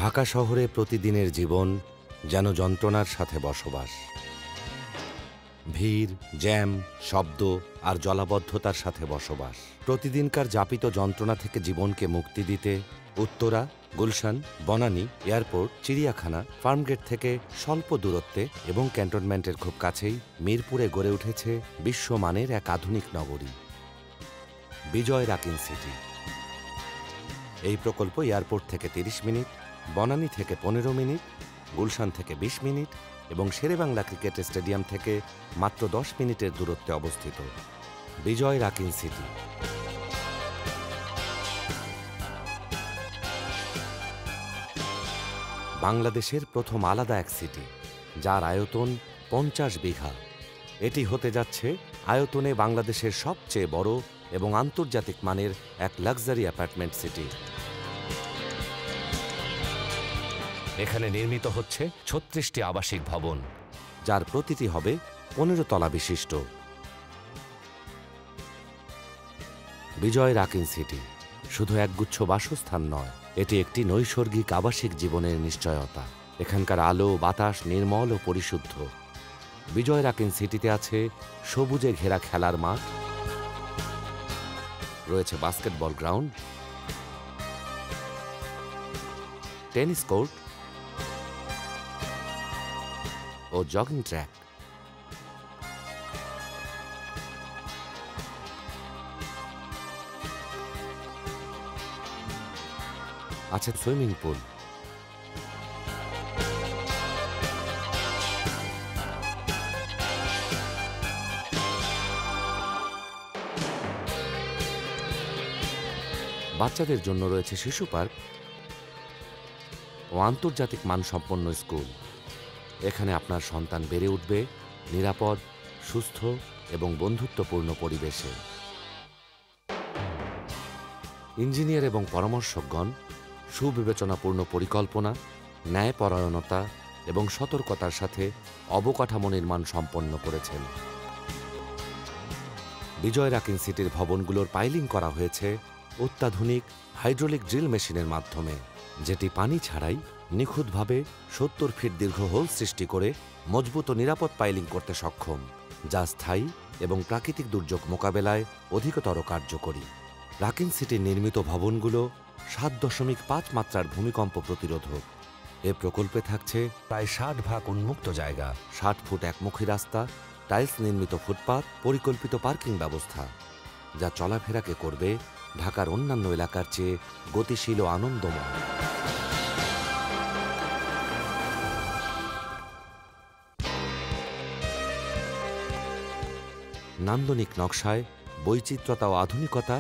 ঢাকা শহরে প্রতিদিনের জীবন যেন যন্ত্রণার সাথে বসবাস। ভিড়, জ্যাম, শব্দ আর জলাবদ্ধতার সাথে বসবাস। প্রতিদিনকার যাপিত যন্ত্রণা থেকে জীবনকে মুক্তি দিতে উত্তরা, গুলশান, বনানী, এয়ারপোর্ট, চিড়িয়াখানা, ফার্মগেট থেকে স্বল্প দূরত্বে এবং ক্যান্টনমেন্টের খুব কাছেই মিরপুরে গড়ে উঠেছে বিশ্বমানের এক আধুনিক নগরী, বিজয় রাকিন সিটি। এই প্রকল্প এয়ারপোর্ট থেকে ৩০ মিনিট, বনানী থেকে ১৫ মিনিট, গুলশান থেকে ২০ মিনিট এবং শেরেবাংলা ক্রিকেট স্টেডিয়াম থেকে মাত্র ১০ মিনিটের দূরত্বে অবস্থিত বিজয় রাকিন সিটি। বাংলাদেশের প্রথম আলাদা এক সিটি, যার আয়তন ৫০ বিঘা। এটি হতে যাচ্ছে আয়তনে বাংলাদেশের সবচেয়ে বড় এবং আন্তর্জাতিক মানের এক লাক্সারি অ্যাপার্টমেন্ট সিটি। এখানে নির্মিত হচ্ছে ৩৬টি আবাসিক ভবন, যার প্রতিটি হবে ১৫ তলা বিশিষ্ট। বিজয় রাকিন সিটি শুধু একগুচ্ছ বাসস্থান নয়, এটি একটি নৈসর্গিক আবাসিক জীবনের নিশ্চয়তা। এখানকার আলো বাতাস নির্মল ও পরিশুদ্ধ। বিজয় রাকিন সিটিতে আছে সবুজে ঘেরা খেলার মাঠ, রয়েছে বাস্কেটবল গ্রাউন্ড, টেনিস কোর্ট ও জগিং ট্র্যাক। আছে সুইমিং পুল। বাচ্চাদের জন্য রয়েছে শিশু পার্ক ও আন্তর্জাতিক মানসম্পন্ন স্কুল। এখানে আপনার সন্তান বেড়ে উঠবে নিরাপদ, সুস্থ এবং বন্ধুত্বপূর্ণ পরিবেশে। ইঞ্জিনিয়ার এবং পরামর্শকগণ সুবিবেচনাপূর্ণ পরিকল্পনা, ন্যায়পরায়ণতা এবং সতর্কতার সাথে অবকাঠামো নির্মাণ সম্পন্ন করেছেন। বিজয় রাকিন সিটির ভবনগুলোর পাইলিং করা হয়েছে অত্যাধুনিক হাইড্রোলিক ড্রিল মেশিনের মাধ্যমে, যেটি পানি ছাড়াই নিখুঁতভাবে ৭০ ফিট দীর্ঘ হোল সৃষ্টি করে মজবুত ও নিরাপদ পাইলিং করতে সক্ষম, যা স্থায়ী এবং প্রাকৃতিক দুর্যোগ মোকাবেলায় অধিকতর কার্যকরী। রাকিন সিটির নির্মিত ভবনগুলো ৭.৫ মাত্রার ভূমিকম্প প্রতিরোধক। এ প্রকল্পে থাকছে প্রায় ৬০ উন্মুক্ত জায়গা, ৬০ ফুট একমুখী রাস্তা, টাইলস নির্মিত ফুটপাত, পরিকল্পিত পার্কিং ব্যবস্থা, যা চলাফেরাকে করবে ঢাকার অন্যান্য এলাকার চেয়ে গতিশীল ও আনন্দময়। নান্দনিক নকশায় বৈচিত্র্যতা ও আধুনিকতা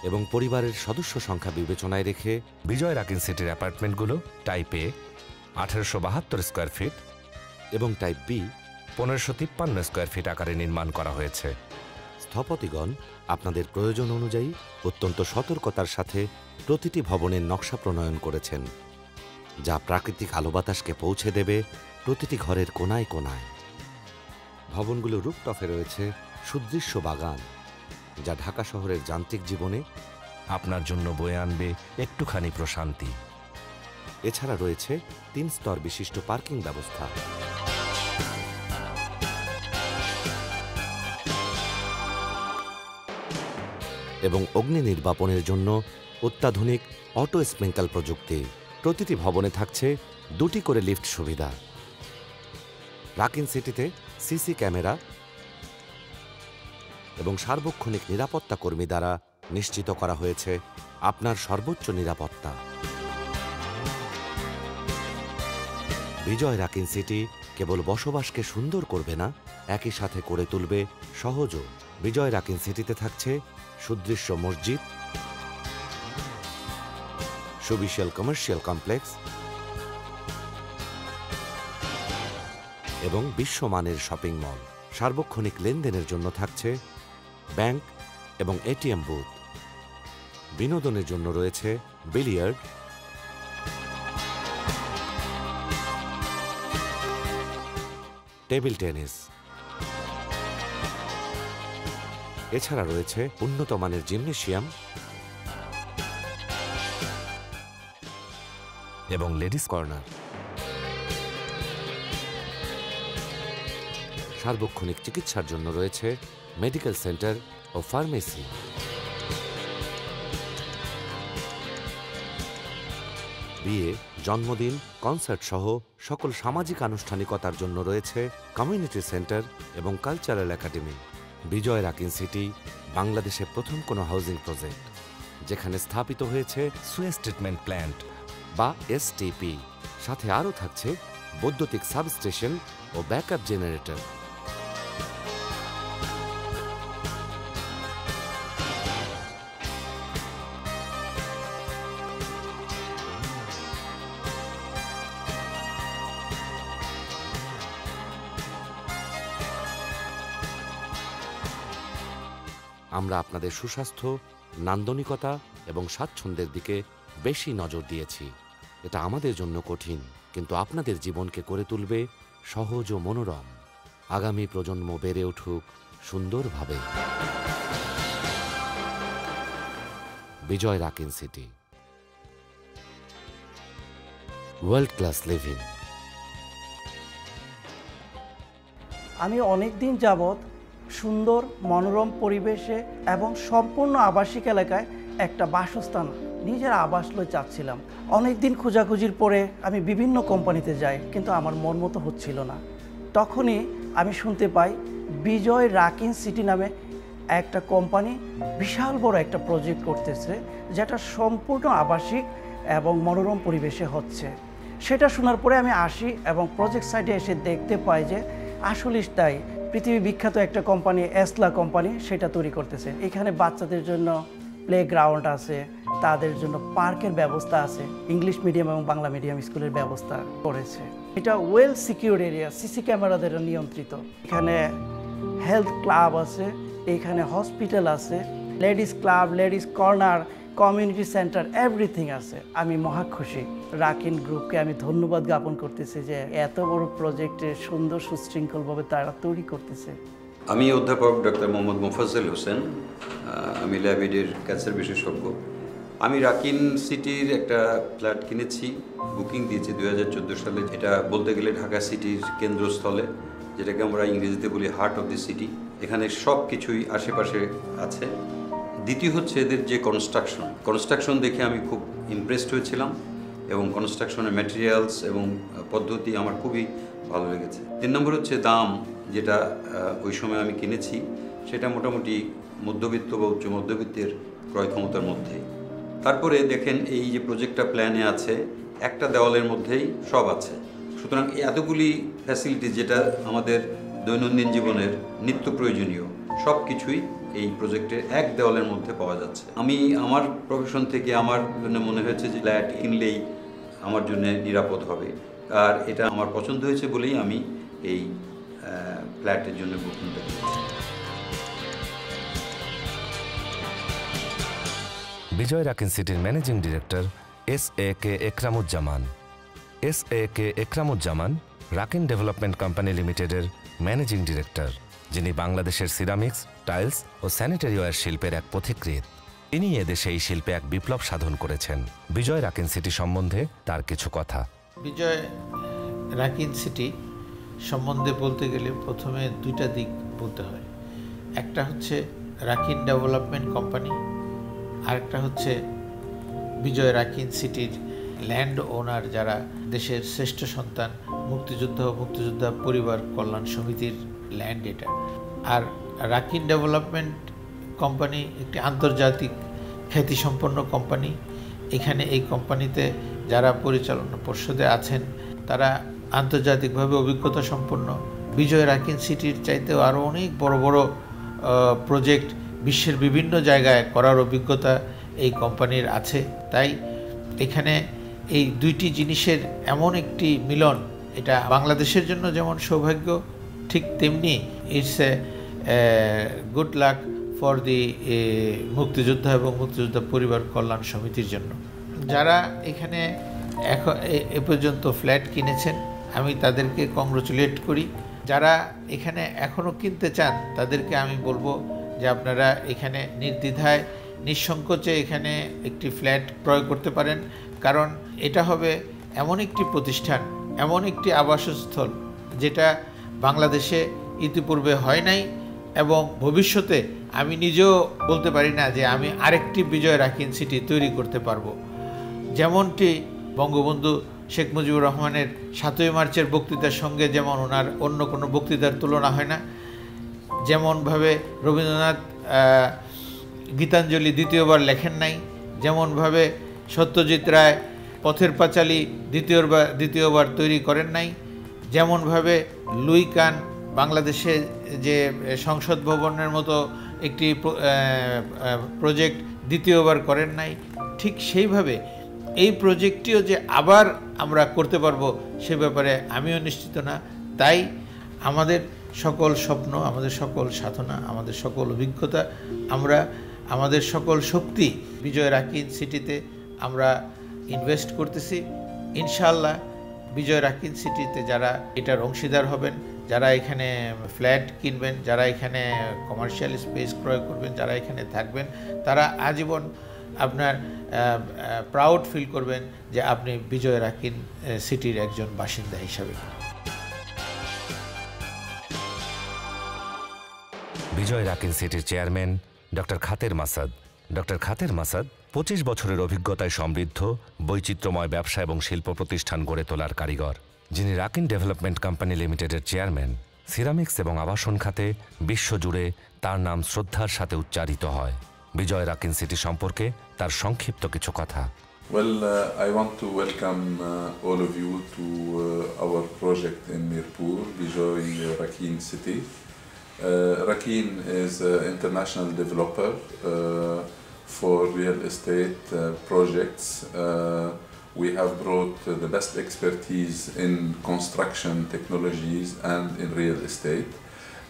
এবং পরিবারের সদস্য সংখ্যা বিবেচনায় রেখে বিজয় রাকিন সিটির অ্যাপার্টমেন্টগুলো টাইপ এ ১৮৭২ স্কোয়ার ফিট এবং টাইপ বি ১৫৫৩ স্কোয়ার ফিট আকারে নির্মাণ করা হয়েছে। স্থপতিগণ আপনাদের প্রয়োজন অনুযায়ী অত্যন্ত সতর্কতার সাথে প্রতিটি ভবনের নকশা প্রণয়ন করেছেন, যা প্রাকৃতিক আলো বাতাসকে পৌঁছে দেবে প্রতিটি ঘরের কোনায় কোনায়। ভবনগুলো রুফটপে রয়েছে সুদৃশ্য বাগান, যা ঢাকা শহরের যান্ত্রিক জীবনে আপনার জন্য বয়ে আনবে একটুখানি প্রশান্তি। এছাড়া রয়েছে ৩ স্তর বিশিষ্ট পার্কিং ব্যবস্থা। এবং অগ্নি নির্বাপনের জন্য অত্যাধুনিক অটো স্প্রিংকল প্রযুক্তি। প্রতিটি ভবনে থাকছে ২টি করে লিফট সুবিধা। রাকিন সিটিতে সিসি ক্যামেরা এবং সার্বক্ষণিক নিরাপত্তা কর্মী দ্বারা নিশ্চিত করা হয়েছে আপনার সর্বোচ্চ নিরাপত্তা। বিজয় রাকিন সিটি কেবল বসবাসকে সুন্দর করবে না, একই সাথে করে তুলবে সহজও। বিজয় রাকিন সিটিতে থাকছে সুদৃশ্য মসজিদ, সুবিশাল কমার্শিয়াল কমপ্লেক্স এবং বিশ্বমানের শপিং মল। সার্বক্ষণিক লেনদেনের জন্য থাকছে ব্যাংক এবং এটিএম বুথ। বিনোদনের জন্য রয়েছে বিলিয়ার্ড, টেবিল টেনিস। এছাড়া রয়েছে উন্নত মানের জিমনেশিয়াম এবং লেডিস কর্নার। সার্বক্ষণিক চিকিৎসার জন্য রয়েছে মেডিকেল সেন্টার ও ফার্মেসি। বিয়ে, জন্মদিন, কনসার্ট সহ সকল সামাজিক আনুষ্ঠানিকতার জন্য রয়েছে কমিউনিটি সেন্টার এবং কালচারাল একাডেমি। বিজয় রাকিন সিটি বাংলাদেশে প্রথম কোনো হাউজিং প্রজেক্ট যেখানে স্থাপিত হয়েছে সুয়েজ ট্রিটমেন্ট প্ল্যান্ট বা এসটিপি, সাথে আরও থাকছে বৈদ্যুতিক সাবস্টেশন ও ব্যাকআপ জেনারেটর। আমরা আপনাদের সুস্বাস্থ্য, নান্দনিকতা এবং স্বাচ্ছন্দ্যের দিকে বেশি নজর দিয়েছি। এটা আমাদের জন্য কঠিন, কিন্তু আপনাদের জীবনকে করে তুলবে সহজ ও মনোরম। আগামী প্রজন্ম বেড়ে উঠুক সুন্দরভাবে। Bijoy Rakin city, world class living. আমি অনেক দিন যাবৎ সুন্দর মনোরম পরিবেশে এবং সম্পূর্ণ আবাসিক এলাকায় একটা বাসস্থান, নিজের আবাস লই চাচ্ছিলাম। অনেক দিন খোঁজাখুঁজির পরে আমি বিভিন্ন কোম্পানিতে যাই, কিন্তু আমার মন মতো হচ্ছিল না। তখনই আমি শুনতে পাই বিজয় রাকিন সিটি নামে একটা কোম্পানি বিশাল বড় একটা প্রজেক্ট করতেছে, যেটা সম্পূর্ণ আবাসিক এবং মনোরম পরিবেশে হচ্ছে। সেটা শোনার পরে আমি আসি এবং প্রজেক্ট সাইটে এসে দেখতে পাই যে আসলে তাই পৃথিবী বিখ্যাত একটা কোম্পানি, এসলা কোম্পানি, সেটা তৈরি করতেছে। এখানে বাচ্চাদের জন্য প্লে গ্রাউন্ড আছে, তাদের জন্য পার্কের ব্যবস্থা আছে, ইংলিশ মিডিয়াম এবং বাংলা মিডিয়াম স্কুলের ব্যবস্থা করেছে। এটা well secure area, CC camera দ্বারা নিয়ন্ত্রিত। এখানে হেলথ ক্লাব আছে, এখানে হসপিটাল আছে, ladies club, ladies corner, community centre, everything আছে। আমি মহা খুশি। রাকিন গ্রুপকে আমি ধন্যবাদ জ্ঞাপন করতেছি যে এত বড় প্রজেক্টে সুন্দর সুশৃঙ্খলভাবে তারা তৈরি করতেছে। আমি অধ্যাপক ডক্টর মোহাম্মদ মোফাজ্জল হোসেন, আমি ল্যাবিডের ক্যান্সার বিশেষজ্ঞ। আমি রাকিন সিটির একটা ফ্ল্যাট কিনেছি, বুকিং দিয়েছি 2014 সালে। এটা বলতে গেলে ঢাকা সিটির কেন্দ্রস্থলে, যেটাকে আমরা ইংরেজিতে বলি হার্ট অফ দি সিটি। এখানে সব কিছুই আশেপাশে আছে। দ্বিতীয় হচ্ছে এদের যে কনস্ট্রাকশন দেখে আমি খুব ইমপ্রেসড হয়েছিলাম, এবং কনস্ট্রাকশনের ম্যাটেরিয়ালস এবং পদ্ধতি আমার খুবই ভালো লেগেছে। 3 নম্বর হচ্ছে দাম, যেটা ওই সময় আমি কিনেছি, সেটা মোটামুটি মধ্যবিত্ত বা উচ্চ মধ্যবিত্তের ক্রয় ক্ষমতার মধ্যেই। তারপরে দেখেন এই যে প্রজেক্টটা প্ল্যানে আছে, একটা দেওয়ালের মধ্যেই সব আছে। সুতরাং এতগুলি ফ্যাসিলিটি, যেটা আমাদের দৈনন্দিন জীবনের নিত্য প্রয়োজনীয় সব কিছুই এই প্রজেক্টের এক দেওয়ালের মধ্যে পাওয়া যাচ্ছে। আমি আমার প্রফেশন থেকে আমার জন্য মনে হয়েছে যে ফ্ল্যাট কিনলেই আমার জন্য নিরাপদ হবে, আর এটা আমার পছন্দ হয়েছে বলেই আমি এই ফ্ল্যাটের জন্য বুকিংটা করেছি। বিজয় রাকিন সিটির managing director SAK Ekramuzzaman. SAK Ekramuzzaman Rakin development company লিমিটেডের ম্যানেজিং ডিরেক্টর, যিনি বাংলাদেশের সিরামিক্স, টাইলস ও স্যানিটারিওয়্যার শিল্পের এক পথিকৃৎ। ইনি এদেশে এই শিল্পে এক বিপ্লব সাধন করেছেন। বিজয় রাকিন সিটি সম্বন্ধে তার কিছু কথা। বিজয় রাকিন সিটি সম্বন্ধে বলতে গেলে প্রথমে দুইটা দিক বলতে হয়। একটা হচ্ছে রাকিন ডেভেলপমেন্ট কোম্পানি, আরেকটা হচ্ছে বিজয় রাকিন সিটির ল্যান্ড ওনার, যারা দেশের শ্রেষ্ঠ সন্তান, মুক্তিযোদ্ধা ও মুক্তিযোদ্ধা পরিবার কল্যাণ সমিতির ল্যান্ড এটা। আর রাকিন ডেভেলপমেন্ট কোম্পানি একটি আন্তর্জাতিক খ্যাতিসম্পন্ন কোম্পানি। এখানে এই কোম্পানিতে যারা পরিচালনা পর্ষদে আছেন তারা আন্তর্জাতিকভাবে অভিজ্ঞতা সম্পন্ন। বিজয় রাকিন সিটির চাইতেও আরও অনেক বড় বড় প্রজেক্ট বিশ্বের বিভিন্ন জায়গায় করার অভিজ্ঞতা এই কোম্পানির আছে। তাই এখানে এই দুইটি জিনিসের এমন একটি মিলন, এটা বাংলাদেশের জন্য যেমন সৌভাগ্য, ঠিক তেমনি it's a good luck for the মুক্তিযোদ্ধা এবং মুক্তিযোদ্ধা পরিবার কল্যাণ সমিতির জন্য। যারা এখানে এ পর্যন্ত ফ্ল্যাট কিনেছেন আমি তাদেরকে কংগ্রাচুলেট করি। যারা এখানে এখনও কিনতে চান তাদেরকে আমি বলবো যে আপনারা এখানে নির্দ্বিধায় নিঃসংকোচে এখানে একটি ফ্ল্যাট ক্রয় করতে পারেন, কারণ এটা হবে এমন একটি প্রতিষ্ঠান, এমন একটি আবাসস্থল যেটা বাংলাদেশে ইতিপূর্বে হয় নাই, এবং ভবিষ্যতে আমি নিজেও বলতে পারি না যে আমি আরেকটি বিজয় রাকিন সিটি তৈরি করতে পারবো। যেমনটি বঙ্গবন্ধু শেখ মুজিবুর রহমানের 7ই মার্চের বক্তৃতার সঙ্গে যেমন ওনার অন্য কোনো বক্তৃতার তুলনা হয় না, যেমনভাবে রবীন্দ্রনাথ গীতাঞ্জলি দ্বিতীয়বার লেখেন নাই, যেমনভাবে সত্যজিৎ রায় পথের পাঁচালী দ্বিতীয়বার তৈরি করেন নাই, যেমনভাবে লুই কান বাংলাদেশে যে সংসদ ভবনের মতো একটি প্রজেক্ট দ্বিতীয়বার করেন নাই, ঠিক সেইভাবে এই প্রজেক্টটিও যে আবার আমরা করতে পারবো সে ব্যাপারে আমিও নিশ্চিত না। তাই আমাদের সকল স্বপ্ন, আমাদের সকল সাধনা, আমাদের সকল অভিজ্ঞতা, আমরা আমাদের সকল শক্তি বিজয় রাকিন সিটিতে আমরা ইনভেস্ট করতেছি। ইনশাআল্লাহ বিজয় রাকিন সিটিতে যারা এটার অংশীদার হবেন, যারা এখানে ফ্ল্যাট কিনবেন, যারা এখানে কমার্শিয়াল স্পেস ক্রয় করবেন, যারা এখানে থাকবেন, তারা আজীবন আপনার প্রাউড ফিল করবেন যে আপনি বিজয় রাকিন সিটির একজন বাসিন্দা হিসাবে। বিজয় রাকিন সিটির চেয়ারম্যান ডক্টর খাতের মাসাদ। ডক্টর খাতের মাসাদ 25 বছরের অভিজ্ঞতায় সমৃদ্ধ বৈচিত্র্যময় ব্যবসা এবং শিল্প প্রতিষ্ঠান গড়ে তোলার কারিগর, যিনি রাকিন ডেভেলপমেন্ট কোম্পানি লিমিটেডের চেয়ারম্যান। সিরামিক্স এবং আবাসন খাতে বিশ্বজুড়ে তার নাম শ্রদ্ধার সাথে উচ্চারিত হয়। বিজয় রাকিন সিটি সম্পর্কে তার সংক্ষিপ্ত কিছু কথা। Well, I want to welcome all of you to our project in Mirpur, Bijoy Rakin City. Rakin is an international developer for real estate projects. We have brought the best expertise in construction technologies and in real estate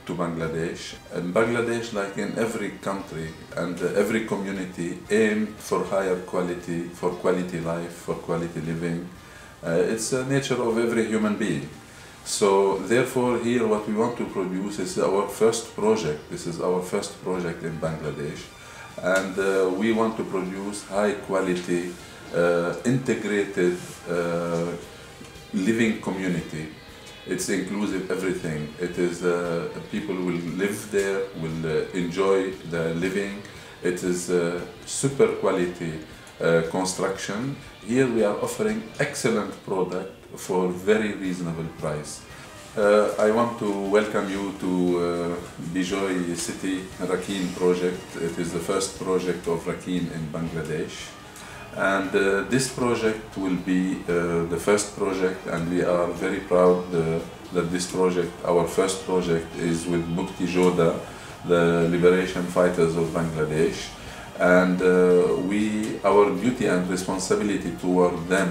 to Bangladesh. In Bangladesh, like in every country and every community, aim for higher quality, for quality life, for quality living. It's the nature of every human being. So therefore here what we want to produce is our first project. This is our first project in Bangladesh, and we want to produce high quality, integrated living community. It's inclusive everything. It is people will live there, will enjoy the living. It is super quality construction. Here we are offering excellent product for very reasonable price. I want to welcome you to Bijoy City Rakin project. It is the first project of Rakin in Bangladesh. And this project will be the first project, and we are very proud that this project, our first project, is with Mukti Jodha, the liberation fighters of Bangladesh. And our duty and responsibility toward them,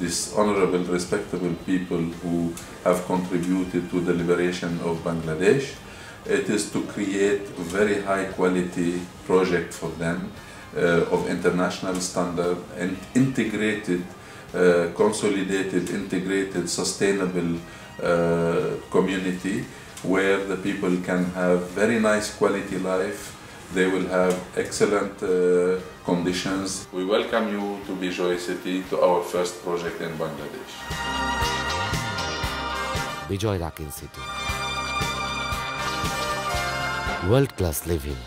these honorable, respectable people who have contributed to the liberation of Bangladesh, it is to create very high quality project for them, of international standard and integrated, consolidated, integrated, sustainable community where the people can have very nice quality life. They will have excellent conditions. We welcome you to Bijoy City, to our first project in Bangladesh. Bijoy Rakin city, world class living.